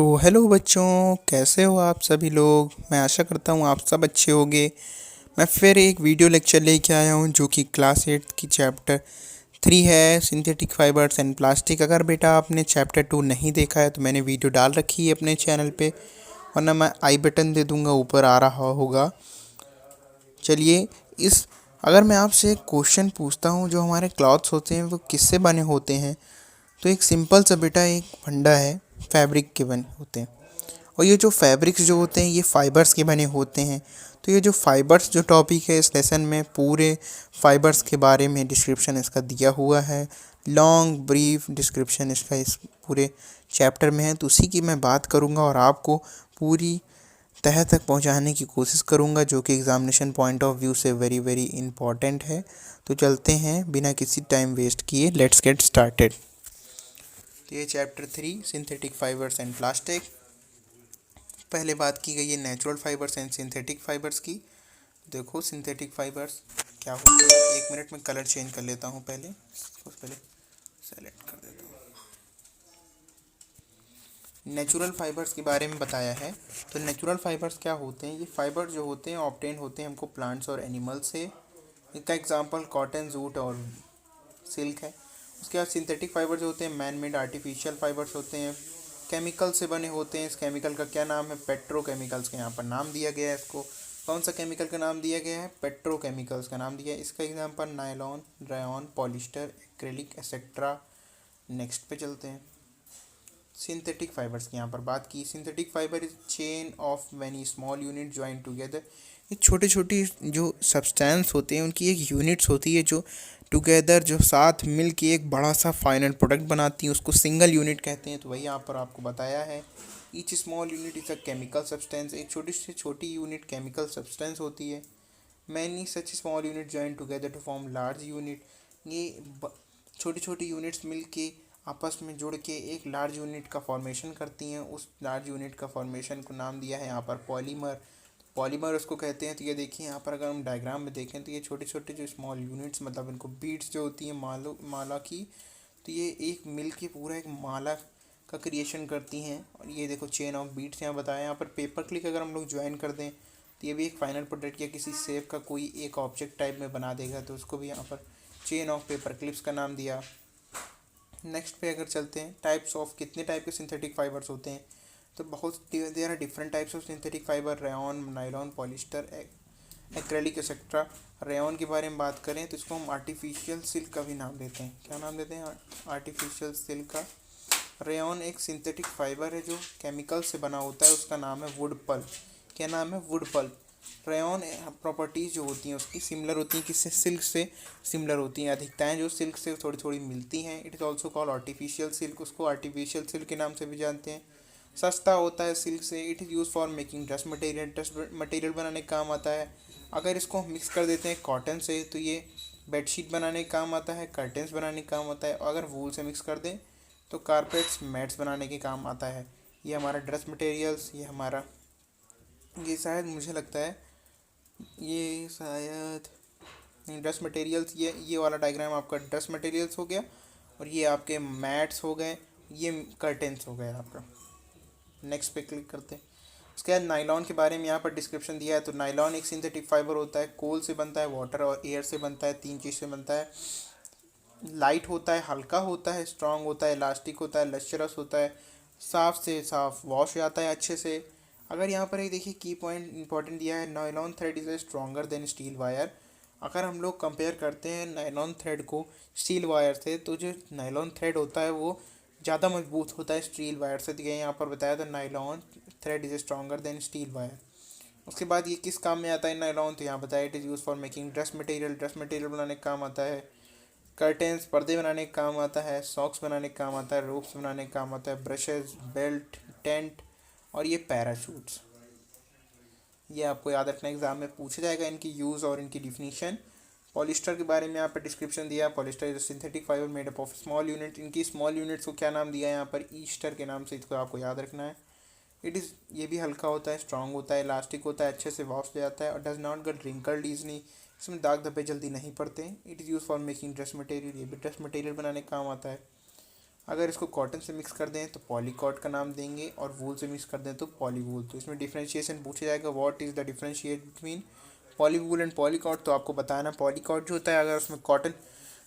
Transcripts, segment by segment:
तो हेलो बच्चों, कैसे हो आप सभी लोग। मैं आशा करता हूँ आप सब अच्छे होंगे। मैं फिर एक वीडियो लेक्चर लेके आया हूँ जो कि क्लास 8 की चैप्टर 3 है, सिंथेटिक फाइबर्स एंड प्लास्टिक। अगर बेटा आपने चैप्टर 2 नहीं देखा है तो मैंने वीडियो डाल रखी है अपने चैनल पे, वरना मैं आई बटन दे दूँगा, ऊपर आ रहा होगा। चलिए, इस अगर मैं आपसे एक क्वेश्चन पूछता हूँ, जो हमारे क्लॉथ्स होते हैं वो किससे बने होते हैं, तो एक सिंपल सा बेटा एक फंडा है, फैब्रिक के बने होते हैं। और ये जो फैब्रिक्स जो होते हैं ये फाइबर्स के बने होते हैं। तो ये जो फाइबर्स जो टॉपिक है, इस लेसन में पूरे फाइबर्स के बारे में डिस्क्रिप्शन इसका दिया हुआ है। लॉन्ग ब्रीफ डिस्क्रिप्शन इसका इस पूरे चैप्टर में है, तो उसी की मैं बात करूँगा और आपको पूरी तह तक पहुंचाने की कोशिश करूंगा, जो कि एग्जामिनेशन पॉइंट ऑफ व्यू से वेरी वेरी इंपॉर्टेंट है। तो चलते हैं बिना किसी टाइम वेस्ट किए, लेट्स गेट स्टार्टेड। तो ये chapter 3 synthetic fibres and plastic. पहले बात की गई है natural fibres and synthetic fibres की। देखो सिंथेटिक फाइबर्स क्या होते हैं। एक मिनट में कलर चेंज कर लेता हूँ, पहले सेलेक्ट कर देता हूँ। नेचुरल फाइबर्स के बारे में बताया है। तो नेचुरल फाइबर्स क्या होते हैं, ये फाइबर जो होते हैं ऑब्टेन होते हैं हमको प्लांट्स और एनिमल्स से। इसका एग्जांपल कॉटन, जूट और सिल्क है। उसके बाद सिंथेटिक फाइबर जो होते हैं मैन मेड आर्टिफिशियल फाइबर्स होते हैं, केमिकल से बने होते हैं। इस केमिकल का क्या नाम है, पेट्रोकेमिकल्स का यहाँ पर नाम दिया गया है इसको। कौन सा केमिकल का नाम दिया गया है, पेट्रोकेमिकल्स का नाम दिया है। इसका example nylon, rayon, polyester, acrylic etcetera. Next पे चलते हैं। सिंथेटिक फाइबर्स की यहाँ पर बात की। Synthetic fibre is chain of many small unit join together. ये छोटे छोटी जो सब्सटेंस होते हैं उनकी एक यूनिट्स होती है जो टुगेदर, जो साथ मिल के एक बड़ा सा फाइनल प्रोडक्ट बनाती हैं, उसको सिंगल यूनिट कहते हैं। तो वही यहाँ पर आपको बताया है। Each small unit is a chemical substance. एक छोटी से छोटी यूनिट केमिकल सब्सटेंस होती है। Many such small unit join together to form large unit. ये छोटी छोटी यूनिट्स मिल के आपस में जुड़ के एक लार्ज यूनिट का फॉर्मेशन करती हैं। उस लार्ज यूनिट का फॉर्मेशन को नाम दिया है यहाँ पर पॉलीमर। पॉलीमर उसको कहते हैं। तो ये देखिए यहाँ पर अगर हम डायग्राम में देखें तो ये छोटे छोटे जो स्मॉल यूनिट्स, मतलब इनको बीड्स जो होती हैं माला की, तो ये एक मिल के पूरा एक माला का क्रिएशन करती हैं। और ये देखो चेन ऑफ बीड्स यहाँ बताया। यहाँ पर पेपर क्लिक अगर हम लोग ज्वाइन कर दें तो ये भी एक फाइनल प्रोडक्ट या किसी शेप का कोई एक ऑब्जेक्ट टाइप में बना देगा, तो उसको भी यहाँ पर चेन ऑफ पेपर क्लिप्स का नाम दिया। नेक्स्ट पे अगर चलते हैं, टाइप्स ऑफ, कितने टाइप के सिंथेटिक फाइबर्स होते हैं, तो बहुत there are different types of synthetic fibre. Rayon, nylon, polyester, acrylic etcetera. Rayon के बारे में बात करें तो इसको हम आर्टिफिशियल सिल्क का भी नाम देते हैं। क्या नाम देते हैं, आर्टिफिशियल सिल्क का। रेयॉन एक सिंथेटिक फाइबर है जो केमिकल से बना होता है, उसका नाम है वुड पल्प। क्या नाम है, वुड पल्प। रेयॉन प्रॉपर्टीज़ जो होती हैं उसकी सिमिलर होती हैं, किससे, सिल्क से सिमिलर होती हैं। अधिकताएं जो सिल्क से थोड़ी थोड़ी मिलती हैं। It is also called artificial silk. उसको आर्टिफिशियल सिल्क के नाम से भी जानते हैं। सस्ता होता है सिल्क से। It is use for making dress material, dress material बनाने का काम आता है। अगर इसको हम मिक्स कर देते हैं कॉटन से तो ये बेडशीट बनाने का काम आता है, कर्टेंस बनाने का काम आता है। अगर वूल से मिक्स कर दें तो कारपेट्स, मैट्स बनाने के काम आता है। ये हमारा ड्रेस मटेरियल्स, ये शायद मुझे लगता है ये शायद ड्रेस मटेरियल्स, ये वाला डायग्राम आपका ड्रेस मटेरियल्स हो गया, और ये आपके मैट्स हो गए, ये कर्टेंस हो गए आपका। नेक्स्ट पे क्लिक करते हैं। उसके बाद नाइलॉन के बारे में यहाँ पर डिस्क्रिप्शन दिया है। तो नाइलॉन एक सिंथेटिक फाइबर होता है, कोल से बनता है, वाटर और एयर से बनता है, तीन चीज़ से बनता है। लाइट होता है, हल्का होता है, स्ट्रांग होता है, इलास्टिक होता है, लश्चरस होता है, साफ से साफ वॉश हो जाता है अच्छे से। अगर यहाँ पर एक देखिए की पॉइंट इंपॉर्टेंट दिया है, nylon thread is stronger than steel wire. अगर हम लोग कंपेयर करते हैं नायलॉन थ्रेड को स्टील वायर से, तो जो नायलॉन थ्रेड होता है वो ज़्यादा मजबूत होता है स्टील वायर से। तो ये यहाँ पर बताया था, nylon thread is stronger than steel wire. उसके बाद ये किस काम में आता है नायलॉन, तो यहाँ बताया it is use for making dress material, dress material बनाने का काम आता है। कर्टेंस, पर्दे बनाने का काम आता है। सॉक्स बनाने का काम आता है। रोप्स बनाने का काम आता है। ब्रशेज, बेल्ट, टेंट और ये पैराशूट्स। ये आपको याद रखना, एग्जाम में पूछा जाएगा इनकी यूज़ और इनकी डिफिनीशन। पॉलिस्टर के बारे में यहाँ पर डिस्क्रिप्शन दिया है। Polyester is synthetic fibre made up of small unit. इनकी स्मॉल यूनिट्स को क्या नाम दिया है यहाँ पर, ईस्टर के नाम से, इसको आपको याद रखना है। ये भी हल्का होता है, स्ट्रांग होता है, इलास्टिक होता है, अच्छे से वॉश हो जाता है और does not gate wrinkled easily. इसमें दाग धब्बे जल्दी नहीं पड़ते। It is use for making dress material. ये भी ड्रेस मटेरियल बनाने का काम आता है। अगर इसको कॉटन से मिक्स कर दें तो पॉलीकॉट का नाम देंगे, और वूल से मिक्स कर दें तो पॉलीवूल। तो इसमें डिफ्रेंशिएशन पूछा जाएगा, what is the differentiate between polywool and polycot. तो आपको बताना पॉलीकॉट जो होता है अगर उसमें कॉटन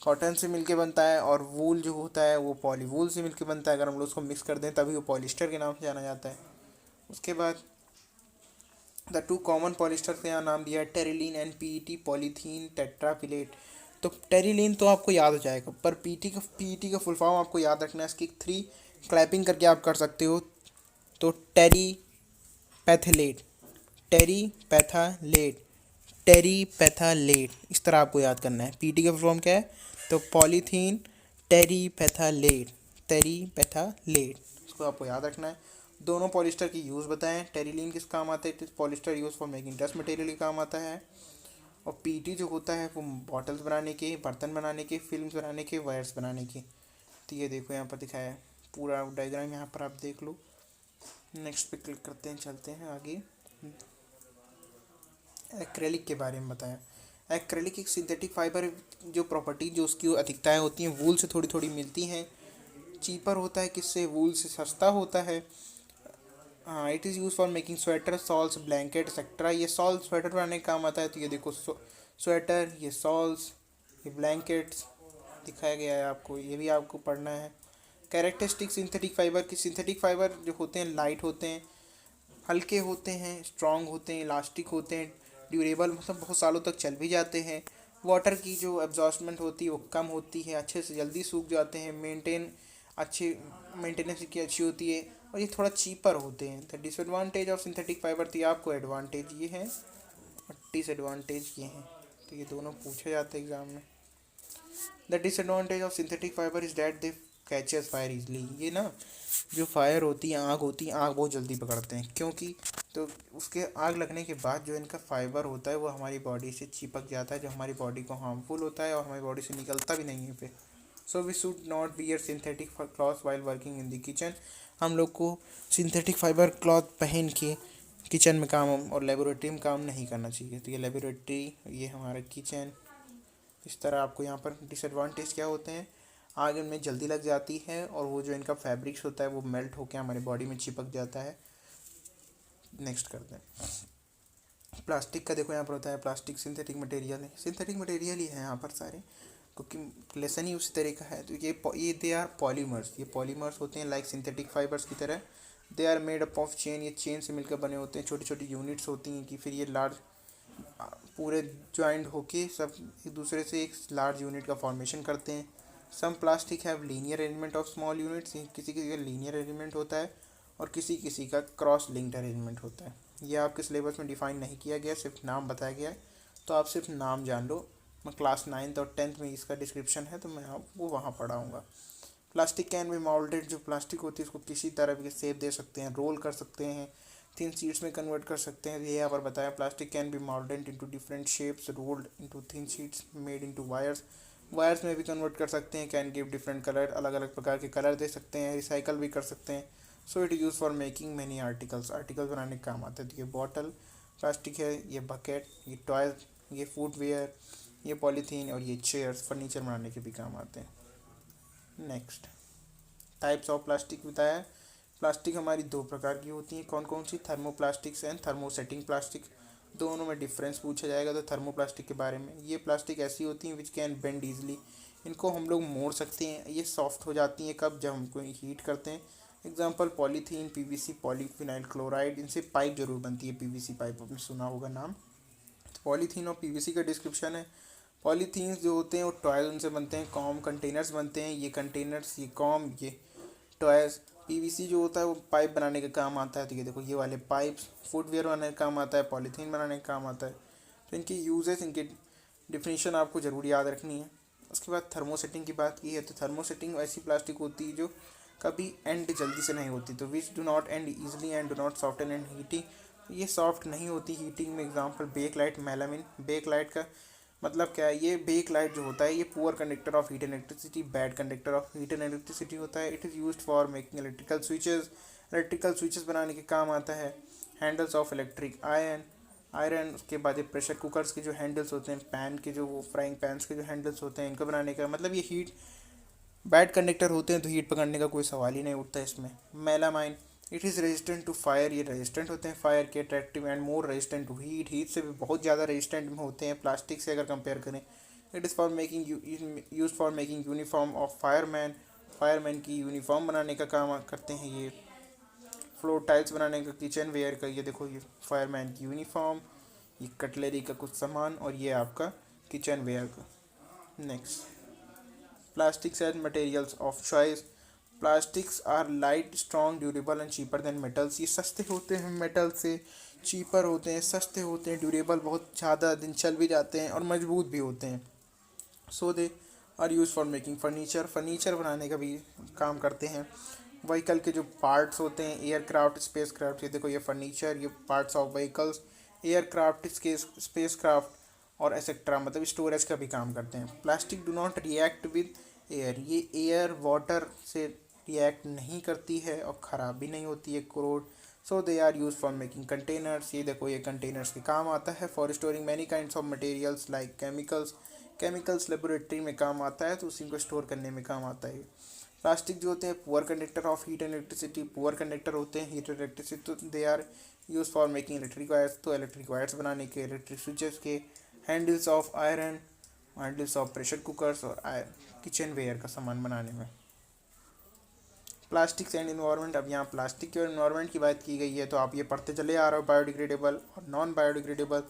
कॉटन से मिलके बनता है, और वूल जो होता है वो पॉलीवूल से मिलके बनता है। अगर हम लोग उसको मिक्स कर दें तभी वो पॉलिस्टर के नाम से जाना जाता है। उसके बाद द टू कॉमन पॉलिस्टर का यहाँ नाम दिया है टेरिलीन एंड पीईटी पॉलीथीन टेट्राफिलेट। तो टेरिलीन तो आपको याद हो जाएगा, पर पीईटी का फुल फॉर्म आपको याद रखना है। इसकी 3 क्लैपिंग करके आप कर सकते हो। तो टेरीपैथलेट, टेरीपैथालेट, टेरीपैथालेट, इस तरह आपको याद करना है। पीटी का फुल फॉर्म क्या है? तो पॉलीथीन टेरीपैथालेट, टेरीपैथालेट, इसको आपको याद रखना है। दोनों पॉलिस्टर की यूज़ बताएं। टेरिलीन किस काम आता है? It is polyester use for making dust material के काम आता है। और पीटी जो होता है वो बॉटल्स बनाने के, बर्तन बनाने के, फिल्म्स बनाने के, वायर्स बनाने के। तो ये देखो यहाँ पर दिखाया है पूरा डायग्राम, यहाँ पर आप देख लो। नेक्स्ट पे क्लिक करते हैं, चलते हैं आगे। एक्रेलिक के बारे में बताया। एक्रेलिक एक सिंथेटिक फाइबर जो प्रॉपर्टी जो उसकी अधिकताएं होती हैं वूल से थोड़ी थोड़ी मिलती हैं। चीपर होता है, किससे? वूल से सस्ता होता है। हाँ, it is use for making sweater, souls, blanket etcetera. ये सॉल स्वेटर बनाने का काम आता है। तो ये देखो स्वेटर, ये सॉल्स, ये ब्लैंकेट्स दिखाया गया है आपको, ये भी आपको पढ़ना है। कैरेक्टरिस्टिक सिंथेटिक फाइबर की, सिंथेटिक फाइबर जो होते हैं लाइट होते हैं, हल्के होते हैं, स्ट्रॉन्ग होते हैं, इलास्टिक होते हैं, ड्यूरेबल, मतलब बहुत सालों तक चल भी जाते हैं। वाटर की जो एब्जॉर्बमेंट होती है वो कम होती है, अच्छे से जल्दी सूख जाते हैं, अच्छी मेंटेनेंस की अच्छी होती है, और ये थोड़ा चीपर होते हैं। The disadvantage of synthetic fibre थी, आपको एडवांटेज ये है और डिसएडवांटेज ये हैं। तो ये दोनों पूछे जाते हैं एग्जाम में। The disadvantage of synthetic fibre is that they catches fire easily. ये ना जो फायर होती है, आग होती है, आग बहुत जल्दी पकड़ते हैं, क्योंकि तो उसके आग लगने के बाद जो इनका फाइबर होता है वो हमारी बॉडी से चिपक जाता है, जो हमारी बॉडी को हार्मफुल होता है और हमारी बॉडी से निकलता भी नहीं है फिर। So we should not wear synthetic cloth while working in the kitchen. हम लोग को सिंथेटिक फाइबर क्लॉथ पहन के किचन में काम और लेबोरेटरी में काम नहीं करना चाहिए। तो ये लेबोरेटरी, ये हमारा किचन। इस तरह आपको यहाँ पर डिसएडवांटेज क्या होते हैं? आग इनमें जल्दी लग जाती है, और वो जो इनका फैब्रिक्स होता है वो मेल्ट होकर हमारे बॉडी में चिपक जाता है। नेक्स्ट करते हैं प्लास्टिक का। देखो यहाँ पर होता है प्लास्टिक सिंथेटिक मटेरियल है, सिंथेटिक मटेरियल ही है यहाँ पर सारे, क्योंकि लेसन ही उसी तरह का है। तो ये दे आर पॉलीमर्स, ये पॉलीमर्स होते हैं लाइक सिंथेटिक फाइबर्स की तरह। They are made up of chain, ये चेन से मिलकर बने होते हैं, छोटी छोटी यूनिट्स होती हैं कि फिर ये लार्ज पूरे ज्वाइंट होके सब एक दूसरे से एक लार्ज यूनिट का फॉर्मेशन करते हैं। Some plastic have linear arrangement of small units, किसी किसी का लीनियर अरेंजमेंट होता है और किसी किसी का क्रॉस लिंक्ड अरेंजमेंट होता है। ये आपके सिलेबस में डिफाइन नहीं किया गया, सिर्फ नाम बताया गया है, तो आप सिर्फ नाम जान लो। मैं क्लास 9th और 10th में इसका डिस्क्रिप्शन है, तो मैं आपको वहाँ पढ़ाऊँगा। प्लास्टिक कैन बी मोल्डेड, जो प्लास्टिक होती है उसको किसी तरह की शेप दे सकते हैं, रोल कर सकते हैं, थिन शीट्स में कन्वर्ट कर सकते हैं। ये यहाँ पर बताया plastic can be moulded into different shapes, rolled into thin sheets, made into wires. Wires में भी कन्वर्ट कर सकते हैं। कैन गिव डिफरेंट कलर, अलग अलग प्रकार के कलर दे सकते हैं, रिसाइकल भी कर सकते हैं। So it use for making many articles, articles बनाने का काम आता है। तो ये बॉटल प्लास्टिक है, ये बकेट, ये टॉयज, ये फुटवेयर, ये पॉलीथीन, और ये चेयर्स फर्नीचर बनाने के भी काम आते हैं। नेक्स्ट टाइप्स ऑफ प्लास्टिक बताया है। प्लास्टिक हमारी 2 प्रकार की होती हैं, कौन कौन सी? Thermoplastics and thermosetting plastic. दोनों में डिफरेंस पूछा जाएगा। तो थर्मोप्लास्टिक के बारे में, ये प्लास्टिक ऐसी होती हैं विच कैन बेंड ईजिली, इनको हम लोग मोड़ सकते हैं। ये सॉफ्ट हो जाती हैं कब? जब हमको हीट करते हैं। Example polythene, PVC, polyphenyl chloride, इनसे पाइप जरूर बनती है, पीवीसी पाइप आपने सुना होगा नाम। तो पॉलीथीन और पीवीसी का डिस्क्रिप्शन है। पॉलीथीन्स जो होते हैं वो टॉयज उनसे बनते हैं, कॉम कंटेनर्स बनते हैं, ये कंटेनर्स, ये कॉम, ये टॉयज। पीवीसी जो होता है वो पाइप बनाने का काम आता है। तो ये देखो ये वाले पाइप्स फुटवेयर बनाने का काम आता है, पॉलीथीन बनाने का काम आता है। तो इनके यूजेस, इनके डिफिनीशन आपको ज़रूर याद रखनी है। उसके बाद थर्मोसेटिंग की बात की है, तो थर्मोसेटिंग ऐसी प्लास्टिक होती है जो कभी एंड जल्दी से नहीं होती, तो which do not end easily and do not soften and heating. ये सॉफ्ट नहीं होती हीटिंग में। Example bakelite, melamine. Bakelite का मतलब क्या है? ये बेक लाइट जो होता है ये poor conductor of heat and electricity, bad conductor of heat and electricity होता है। It is used for making electrical switches बनाने के काम आता है। Handles of electric iron. उसके बाद ये प्रेशर कुकर्स के जो हैंडल्स होते हैं, पैन के जो फ्राइंग पैन्स के जो हैंडल्स होते हैं, इनको बनाने का मतलब ये हीट बैड कंडक्टर होते हैं तो हीट पकड़ने का कोई सवाल ही नहीं उठता इसमें। Melamine, it is resistant to fire, ये रेजिस्टेंट होते हैं फायर के, attractive and more resistant to heat, heat से भी बहुत ज़्यादा रेजिस्टेंट होते हैं प्लास्टिक से अगर कंपेयर करें। It is for making use for making uniform of fireman, fireman की यूनिफॉर्म बनाने का काम करते हैं ये। फ्लोर टाइल्स बनाने का, किचन वेयर का, ये देखो ये फायरमैन की यूनिफॉर्म, ये कटलरी का कुछ सामान, और ये आपका किचन वेयर का। Next, plastics and materials of choice, plastics are light strong durable and cheaper than metals, ये सस्ते होते हैं मेटल से, चीपर होते हैं, सस्ते होते हैं, ड्यूरेबल बहुत ज़्यादा दिन चल भी जाते हैं और मजबूत भी होते हैं। So they are use for making furniture, furniture बनाने का भी काम करते हैं। व्हीकल के जो पार्ट्स होते हैं, एयरक्राफ्ट, स्पेस क्राफ्ट, ये देखो ये फर्नीचर, ये parts of vehicles, aircraft, spacecraft और एक्सेट्रा, मतलब स्टोरेज का भी काम करते हैं। Plastic do not react with air, ये एयर वाटर से रिएक्ट नहीं करती है और ख़राब भी नहीं होती है, corrode. So they are use for making containers, ये देखो ये कंटेनर्स के काम आता है। For storing many kinds of materials like chemicals, chemicals laboratory में काम आता है तो उसी को स्टोर करने में काम आता है। प्लास्टिक जो होते हैं poor conductor of heat and electricity, poor conductor होते हैं हीट और इलेक्ट्रिसिटी, तो they are use for making electric wires, तो इलेक्ट्रिक वायर्स बनाने के, इलेक्ट्रिक स्विचेस के, handles of iron, handles of pressure cookers और किचन वेयर का सामान बनाने में। प्लास्टिक्स एंड इन्वायरमेंट, अब यहाँ प्लास्टिक और इन्वायरमेंट की बात की गई है तो आप ये पढ़ते चले आ रहे हो, बायोडिग्रेडेबल और नॉन बायोडिग्रेडेबल।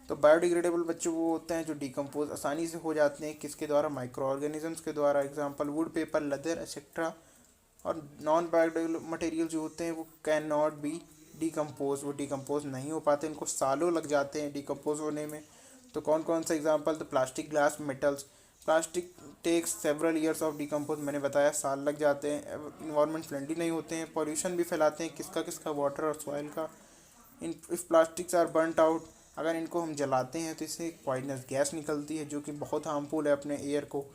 तो बायोडिग्रेडेबल बच्चों वो होते हैं जो डिकम्पोज आसानी से हो जाते हैं, किसके द्वारा, माइक्रो ऑर्गेनिजम्स के द्वारा, example would, paper, leather etcetera. और नॉन बायोडिग्रेडेबल मटेरियल जो होते हैं वो कैन नॉट बी डिकम्पोज, वो डिकम्पोज नहीं हो पाते, इनको सालों लग जाते हैं डिकम्पोज होने में। तो कौन कौन सा एग्जांपल, तो plastic, glass, metals. Plastic takes several years of decompose, मैंने बताया साल लग जाते हैं, इन्वायरमेंट फ्रेंडली नहीं होते हैं, पॉल्यूशन भी फैलाते हैं, किसका किसका, वाटर और सॉइल का। In if plastics are burnt out, अगर इनको हम जलाते हैं तो इससे पॉइजनस गैस निकलती है जो कि बहुत हार्मफुल है अपने एयर को।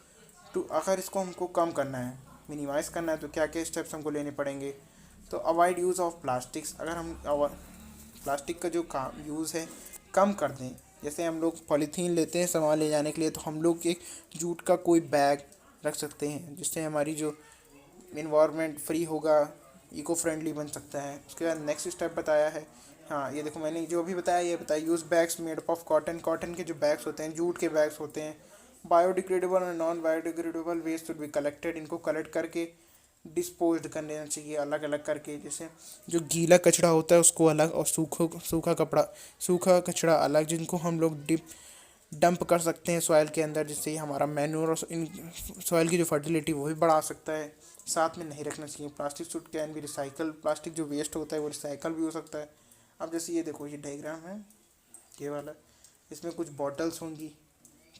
तो अगर इसको हमको कम करना है, मिनिमाइज़ करना है, तो क्या क्या स्टेप्स हमको लेने पड़ेंगे। तो अवॉइड यूज़ ऑफ प्लास्टिक्स, अगर हम प्लास्टिक का जो काम यूज़ है कम कर दें, जैसे हम लोग पॉलीथीन लेते हैं सामान ले जाने के लिए, तो हम लोग एक जूट का कोई बैग रख सकते हैं जिससे हमारी जो इन्वायरमेंट फ्री होगा, इको फ्रेंडली बन सकता है। उसके बाद नेक्स्ट स्टेप बताया है, हाँ ये देखो मैंने जो भी बताया ये बताया, use bags made of cotton, cotton के जो बैग्स होते हैं, जूट के बैग्स होते हैं। बायोडिग्रेडेबल और non biodegradable waste should be collected, इनको कलेक्ट करके डिस्पोज कर देना चाहिए अलग अलग करके। जैसे जो गीला कचरा होता है उसको अलग, और सूखा कचरा अलग, जिनको हम लोग डंप कर सकते हैं सॉइल के अंदर, जिससे हमारा मैन्योर और इन सॉइल की जो फर्टिलिटी वो भी बढ़ा सकता है। साथ में नहीं रखना चाहिए। Plastic should can be recycle, plastic जो वेस्ट होता है वो रिसाइकल भी हो सकता है। अब जैसे ये देखो ये डायग्राम है ये वाला, इसमें कुछ बॉटल्स होंगी,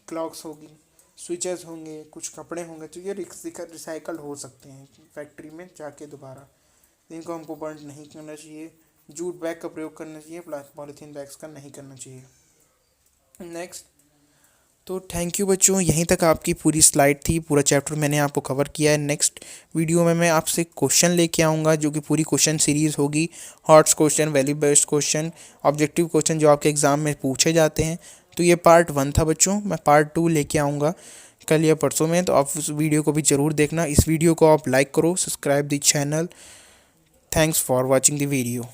क्लॉक्स होगी, स्विचेस होंगे, कुछ कपड़े होंगे, तो ये रिसाइकल हो सकते हैं फैक्ट्री में जाके दोबारा। इनको हमको बर्न नहीं करना चाहिए, जूट बैग का प्रयोग करना चाहिए, पॉलीथीन बैग्स का नहीं करना चाहिए। नेक्स्ट, तो थैंक यू बच्चों, यहीं तक आपकी पूरी स्लाइड थी, पूरा चैप्टर मैंने आपको कवर किया है। नेक्स्ट वीडियो में मैं आपसे क्वेश्चन लेके आऊँगा जो कि पूरी क्वेश्चन सीरीज़ होगी, hots question, value based question, objective question जो आपके एग्ज़ाम में पूछे जाते हैं। तो ये पार्ट 1 था बच्चों, मैं पार्ट 2 लेके आऊँगा कल या परसों में, तो आप उस वीडियो को भी ज़रूर देखना। इस वीडियो को आप लाइक करो, subscribe the channel. Thanks for watching the video.